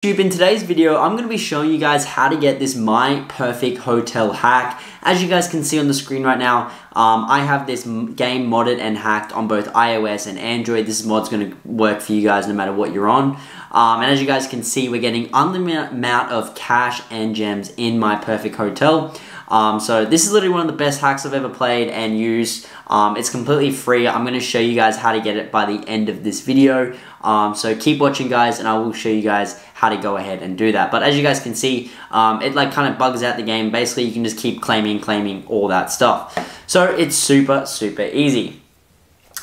In today's video, I'm going to be showing you guys how to get this My Perfect Hotel hack. As you guys can see on the screen right now, I have this game modded and hacked on both iOS and Android. This mod's going to work for you guys no matter what you're on. And as you guys can see, we're getting unlimited amount of cash and gems in My Perfect Hotel. So this is literally one of the best hacks I've ever played and used. It's completely free. I'm going to show you guys how to get it by the end of this video. So keep watching, guys, and I will show you guys how to go ahead and do that. But as you guys can see, it like kind of bugs out the game. Basically, you can just keep claiming all that stuff. So it's super easy.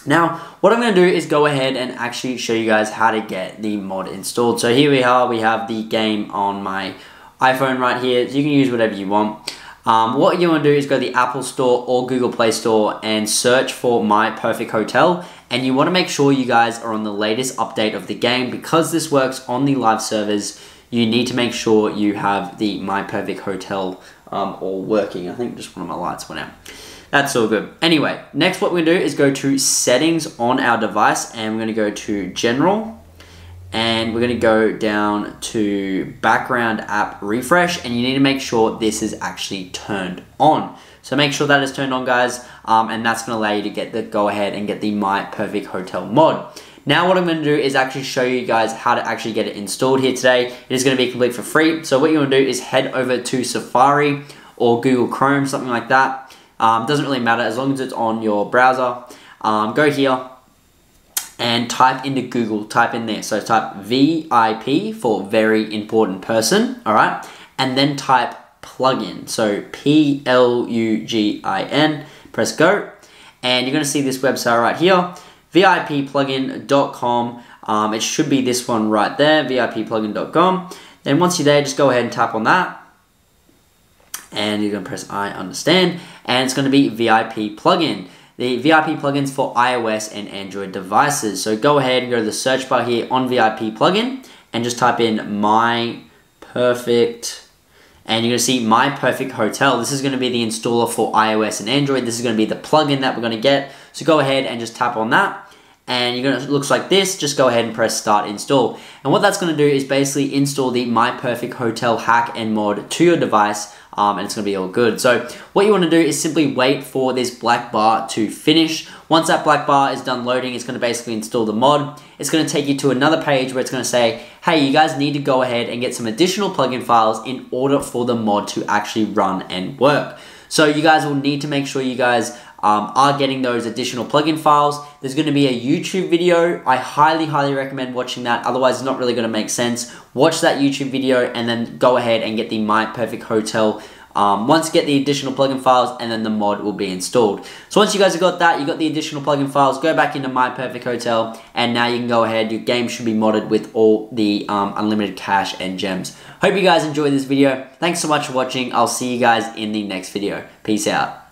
Now, what I'm going to do is go ahead and actually show you guys how to get the mod installed. So here we are. We have the game on my iPhone right here. So you can use whatever you want. What you want to do is go to the Apple Store or Google Play Store and search for My Perfect Hotel. And you want to make sure you guys are on the latest update of the game. Because this works on the live servers, you need to make sure you have the My Perfect Hotel all working. I think just one of my lights went out. That's all good. Anyway, next what we're going to do is go to Settings on our device, and we're going to go to General, and we're going to go down to Background App Refresh, and you need to make sure this is actually turned on. So make sure that is turned on, guys, and that's going to allow you to go ahead and get the My Perfect Hotel mod. Now what I'm going to do is actually show you guys how to actually get it installed here today. It is going to be complete for free. So what you want to do is head over to Safari or Google Chrome, something like that. Doesn't really matter as long as it's on your browser. Go here and type into Google, type in there. So type VIP for very important person, all right? And then type plugin, so Plugin, press go, and you're gonna see this website right here, vipplugin.com. It should be this one right there, vipplugin.com. Then once you're there, just go ahead and tap on that, and you're gonna press I understand, and it's gonna be VIP plugin. The VIP plugins for iOS and Android devices. So go ahead and go to the search bar here on VIP plugin and just type in My Perfect, and you're going to see My Perfect Hotel. This is going to be the installer for iOS and Android. This is going to be the plugin that we're going to get. So go ahead and just tap on that, and you're going to, it looks like this. Just go ahead and press Start Install. And what that's going to do is basically install the My Perfect Hotel hack and mod to your device, and it's going to be all good. So what you want to do is simply wait for this black bar to finish. Once that black bar is done loading, it's going to basically install the mod. It's going to take you to another page where it's going to say, hey, you guys need to go ahead and get some additional plugin files in order for the mod to actually run and work. So you guys will need to make sure you guys are getting those additional plugin files. There's going to be a YouTube video. I highly recommend watching that. Otherwise, it's not really going to make sense. Watch that YouTube video and then go ahead and get the My Perfect Hotel. Once you get the additional plugin files, and then the mod will be installed. So once you guys have got that, you got the additional plugin files, go back into My Perfect Hotel, and now you can go ahead. Your game should be modded with all the unlimited cash and gems. Hope you guys enjoyed this video. Thanks so much for watching. I'll see you guys in the next video. Peace out.